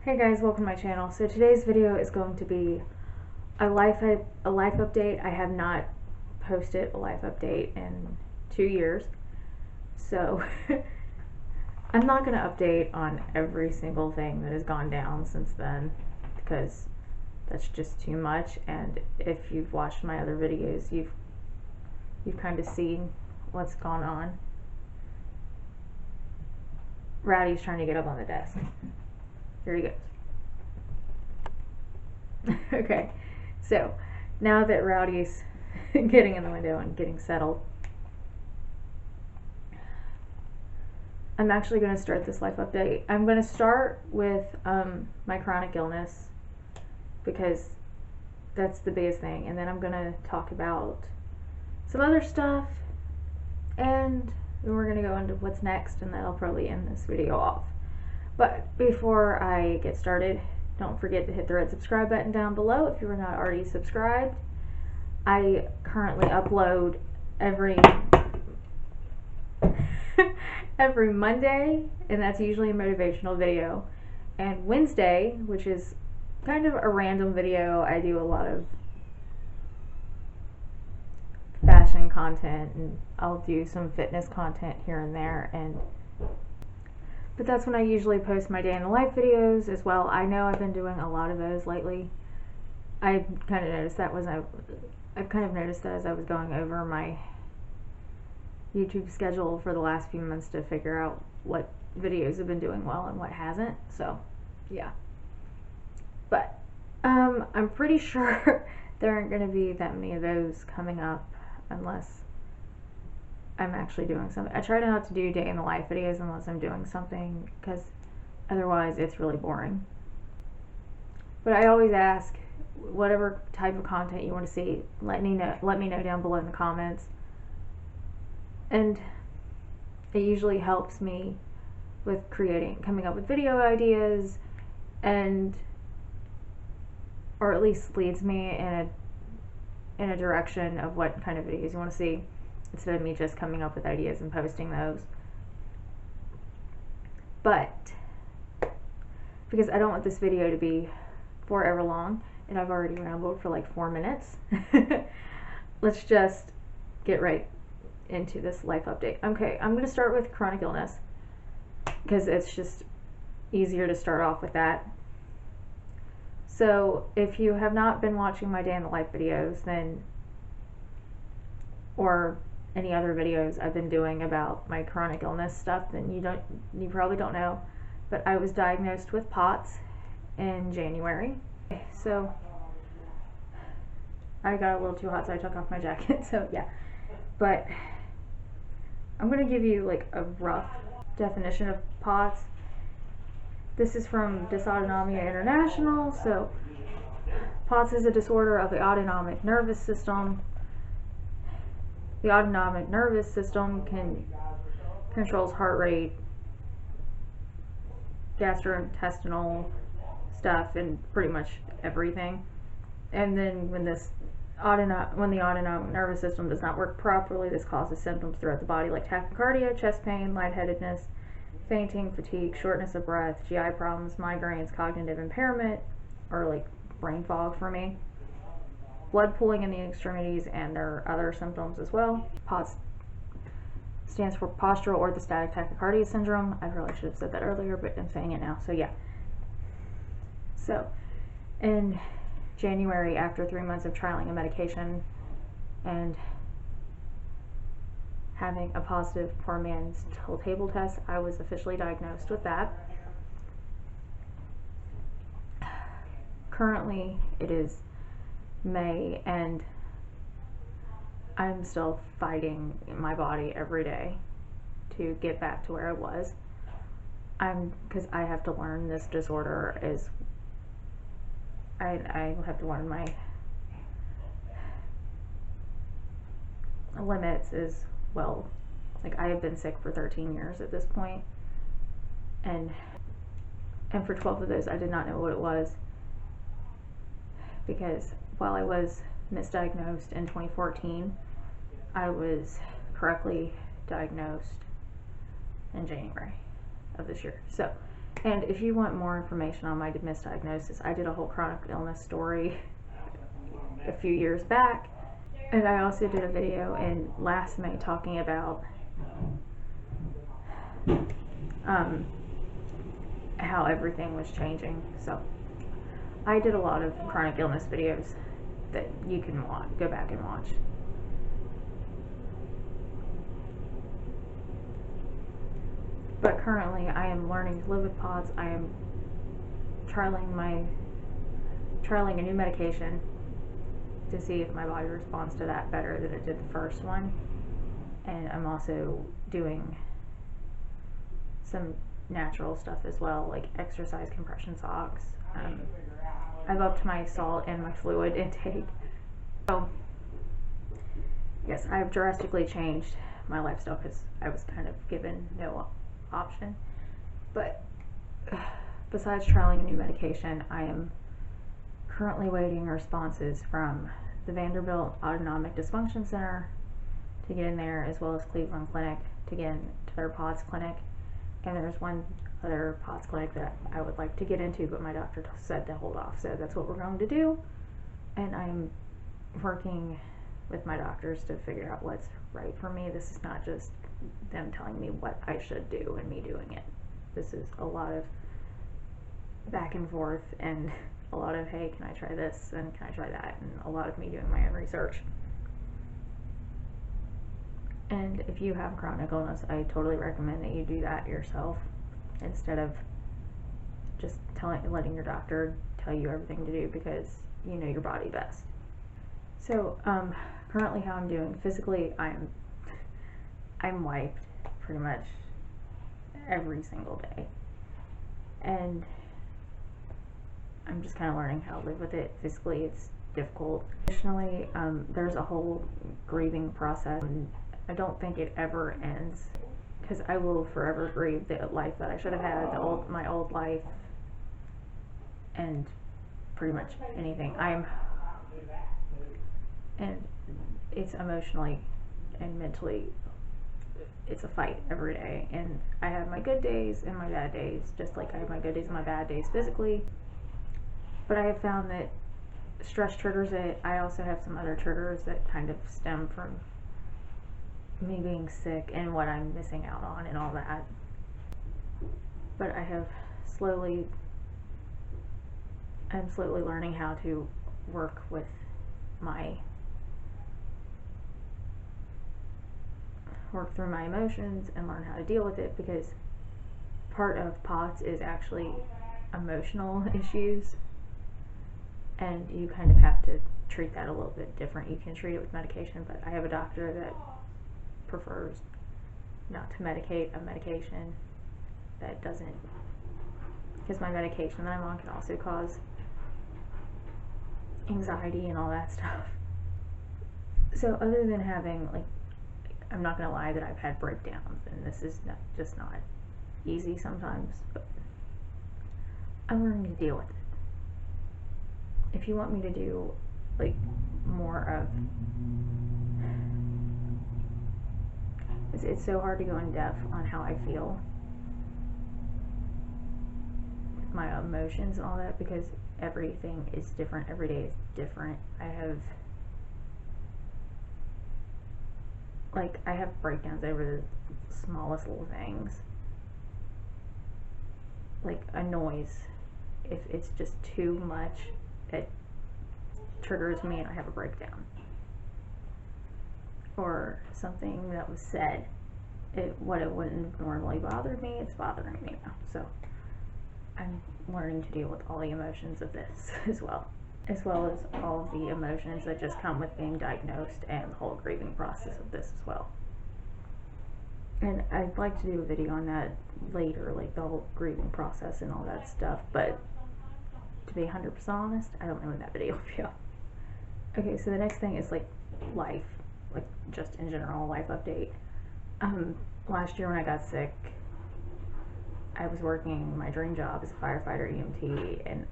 Hey guys, welcome to my channel. So today's video is going to be a life update. I have not posted a life update in 2 years, so I'm not going to update on every single thing that has gone down since then, because that's just too much. And if you've watched my other videos, you've kind of seen what's gone on. Rowdy's trying to get up on the desk. Here he goes. Okay, so now that Rowdy's getting in the window and getting settled, I'm actually going to start this life update. I'm going to start with my chronic illness, because that's the biggest thing, and then I'm going to talk about some other stuff, and then we're going to go into what's next, and that'll probably end this video off. But before I get started, don't forget to hit the red subscribe button down below if you are not already subscribed. I currently upload every Monday, and that's usually a motivational video. And Wednesday, which is kind of a random video, I do a lot of fashion content, and I'll do some fitness content here and there, but that's when I usually post my day in the life videos as well. I know I've been doing a lot of those lately. I've kind of noticed that as I was going over my YouTube schedule for the last few months to figure out what videos have been doing well and what hasn't. So yeah, but I'm pretty sure there aren't going to be that many of those coming up unless I'm actually doing something. I try not to do day in the life videos unless I'm doing something, because otherwise it's really boring. But I always ask, whatever type of content you want to see, let me know down below in the comments. And it usually helps me with coming up with video ideas, or at least leads me in a direction of what kind of videos you want to see, instead of me just coming up with ideas and posting those. But because I don't want this video to be forever long, and I've already rambled for like 4 minutes, let's just get right into this life update. Okay, I'm going to start with chronic illness, because it's just easier to start off with that. So if you have not been watching my day in the life videos, then, or any other videos I've been doing about my chronic illness stuff, then you probably don't know, but I was diagnosed with POTS in January. So I got a little too hot, so I took off my jacket. So yeah, but I'm going to give you like a rough definition of POTS. This is from Dysautonomia International. So POTS is a disorder of the autonomic nervous system. The autonomic nervous system controls heart rate, gastrointestinal stuff, and pretty much everything. And then when the autonomic nervous system does not work properly, this causes symptoms throughout the body like tachycardia, chest pain, lightheadedness, fainting, fatigue, shortness of breath, GI problems, migraines, cognitive impairment, or like brain fog for me, blood pooling in the extremities, and there are other symptoms as well. POTS stands for postural orthostatic tachycardia syndrome. I probably should have said that earlier, but I'm saying it now. So yeah. So in January, after 3 months of trialing a medication and having a positive poor man's table test, I was officially diagnosed with that. Currently, it is May, and I'm still fighting in my body every day to get back to where I was. Because I have to learn this disorder is, I have to learn my limits as well. Like, I have been sick for 13 years at this point, and for 12 of those I did not know what it was, because while I was misdiagnosed in 2014, I was correctly diagnosed in January of this year. So And if you want more information on my misdiagnosis, I did a whole chronic illness story a few years back, and I also did a video in last May talking about how everything was changing. So I did a lot of chronic illness videos that you can go back and watch. But currently I am learning to live with POTS. I am trialing a new medication to see if my body responds to that better than it did the first one. And I'm also doing some natural stuff as well, like exercise compression socks. I've upped my salt and my fluid intake. So yes, I've drastically changed my lifestyle because I was kind of given no option. But besides trialing a new medication, I am currently waiting responses from the Vanderbilt Autonomic Dysfunction Center to get in there, as well as Cleveland Clinic to get into their POTS clinic. And there's one other POTS clinic that I would like to get into, but my doctor said to hold off, so that's what we're going to do. And I'm working with my doctors to figure out what's right for me. This is not just them telling me what I should do and me doing it. This is a lot of back and forth and a lot of, hey, can I try this and can I try that, and a lot of me doing my own research. And if you have chronic illness, I totally recommend that you do that yourself instead of just letting your doctor tell you everything to do, because you know your body best. So currently how I'm doing physically, I'm wiped pretty much every single day, and I'm just kind of learning how to live with it. Physically it's difficult. Additionally, there's a whole grieving process, and I don't think it ever ends, because I will forever grieve the life that I should have had, my old life, and pretty much anything. And it's emotionally and mentally, it's a fight every day. And I have my good days and my bad days, just like I have my good days and my bad days physically. But I have found that stress triggers it. I also have some other triggers that kind of stem from me being sick and what I'm missing out on and all that. But I'm slowly learning how to work with through my emotions and learn how to deal with it, because part of POTS is actually emotional issues, and you kind of have to treat that a little bit different. You can treat it with medication, but I have a doctor that prefers not to medicate a medication that doesn't, because my medication that I'm on can also cause anxiety and all that stuff. So other than having, like, I'm not gonna lie that I've had breakdowns, and this is just not easy sometimes, but I'm learning to deal with it. If you want me to do like more of, it's so hard to go in depth on how I feel with my emotions and all that, because everything is different, every day is different. I have breakdowns over the smallest little things, like a noise. If it's just too much, it triggers me and I have a breakdown. Or something that was said, what it wouldn't normally bother me, it's bothering me now. So I'm learning to deal with all the emotions of this as well as all the emotions that just come with being diagnosed, and the whole grieving process of this as well. And I'd like to do a video on that later, like the whole grieving process and all that stuff, but to be 100% honest, I don't know when that video will be up. Okay, so the next thing is like life, like just in general, life update. Last year when I got sick, I was working my dream job as a firefighter EMT, and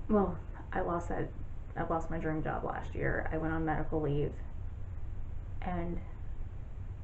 well, I lost my dream job last year. I went on medical leave, and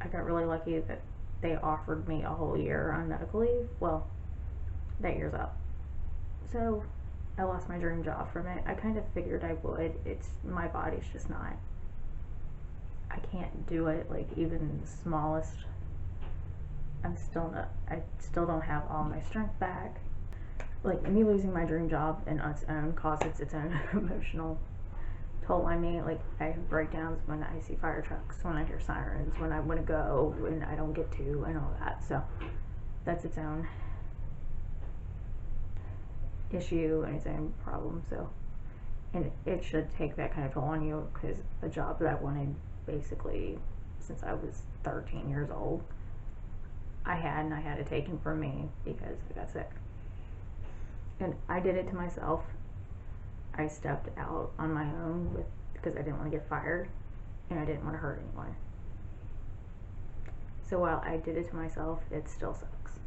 I got really lucky that they offered me a whole year on medical leave. Well, that year's up. So I lost my dream job from it. I kind of figured I would. My body's just not. I can't do it, like even the smallest. I still don't have all my strength back. Like me losing my dream job in its own causes its own emotional toll on me. Like I have breakdowns when I see fire trucks, when I hear sirens, when I want to go and I don't get to, and all that. So that's its own issue and its own problem. So, and it should take that kind of toll on you, because a job that I wanted basically since I was 13 years old, I had it taken from me because I got sick. And I did it to myself. I stepped out on my own because I didn't want to get fired and I didn't want to hurt anyone. So while I did it to myself, it still sucks.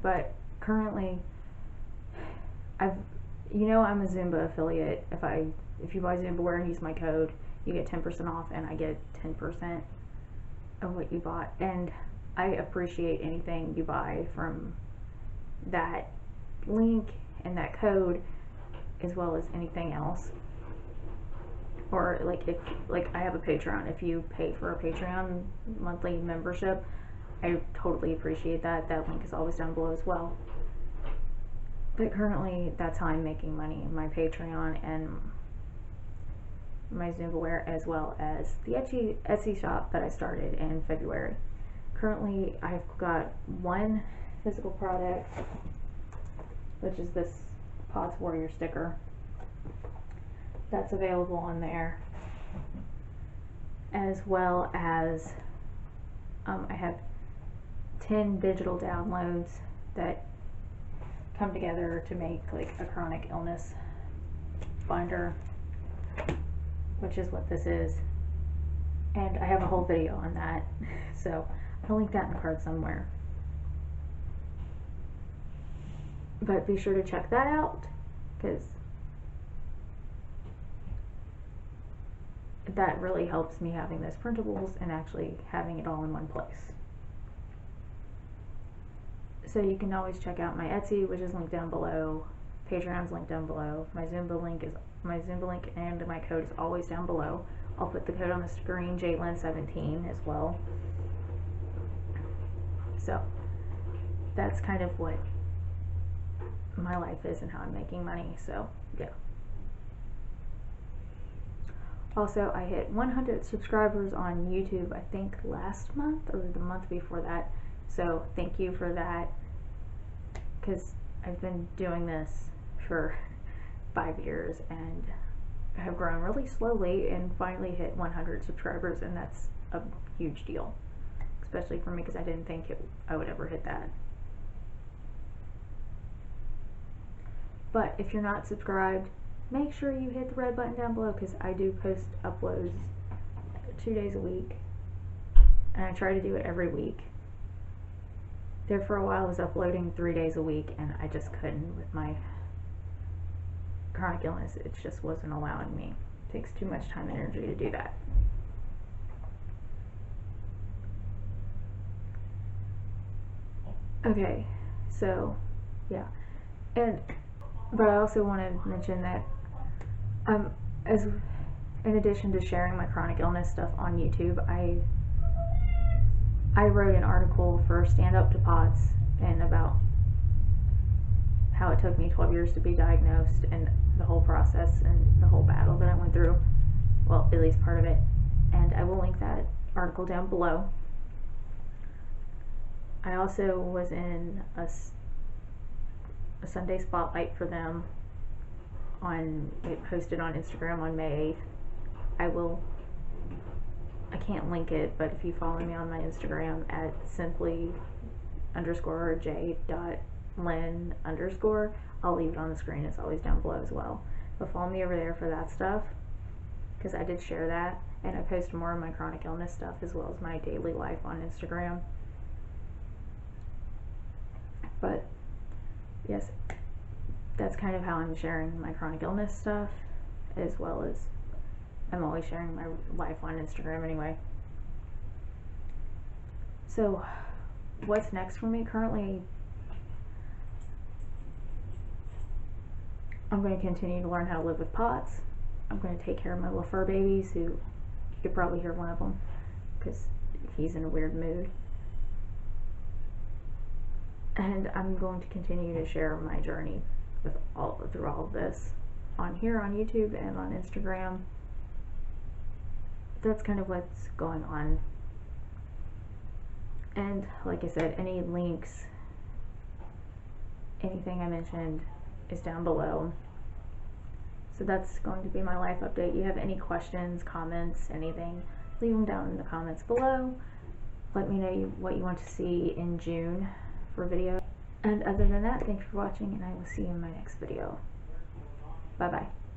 But currently, I'm a Zumba affiliate. If you buy Zumba wear and use my code, you get 10% off, and I get 10% of what you bought. And I appreciate anything you buy from that link and that code, as well as anything else. Or if I have a Patreon, if you pay for a Patreon monthly membership, I totally appreciate that. That link is always down below as well. But currently, that's how I'm making money: my Patreon and my Zumba wear, as well as the Etsy shop that I started in February. Currently, I've got one physical product, which is this Pots Warrior sticker. That's available on there, as well as I have 10 digital downloads that come together to make like a chronic illness binder, which is what this is. And I have a whole video on that, so I'll link that in the card somewhere. But be sure to check that out, because that really helps me having those printables and actually having it all in one place. So you can always check out my Etsy, which is linked down below. Patreon's linked down below. My Zumba link and my code is always down below. I'll put the code on the screen, JLyn17 as well. So that's kind of what my life is and how I'm making money. So yeah. Also, I hit 100 subscribers on YouTube, I think last month or the month before that. So thank you for that, because I've been doing this for 5 years and have grown really slowly and finally hit 100 subscribers, and that's a huge deal, especially for me, because I didn't think I would ever hit that. But if you're not subscribed, make sure you hit the red button down below, because I do post uploads 2 days a week, and I try to do it every week. There for a while I was uploading 3 days a week, and I just couldn't with my chronic illness. It just wasn't allowing me. It takes too much time and energy to do that. Okay, so yeah, but I also want to mention that in addition to sharing my chronic illness stuff on YouTube, I wrote an article for Stand Up to POTS, and about how it took me 12 years to be diagnosed and the whole process and the whole battle that I went through. Well, at least part of it. And I will link that article down below. I also was in a Sunday spotlight for them it posted on Instagram on May 8th. I can't link it, but if you follow me on my Instagram at simply_j.lyn_, I'll leave it on the screen. It's always down below as well. But follow me over there for that stuff, because I did share that, and I post more of my chronic illness stuff as well as my daily life on Instagram. But yes, that's kind of how I'm sharing my chronic illness stuff, as well as I'm always sharing my life on Instagram anyway. So what's next for me? Currently, I'm going to continue to learn how to live with pots. I'm going to take care of my little fur babies, who you could probably hear one of them because he's in a weird mood. And I'm going to continue to share my journey through all of this on here on YouTube and on Instagram. That's kind of what's going on. And like I said, any links, anything I mentioned is down below. So that's going to be my life update. You have any questions, comments, anything, leave them down in the comments below. Let me know what you want to see in June for video. And other than that, thanks for watching, and I will see you in my next video. Bye bye.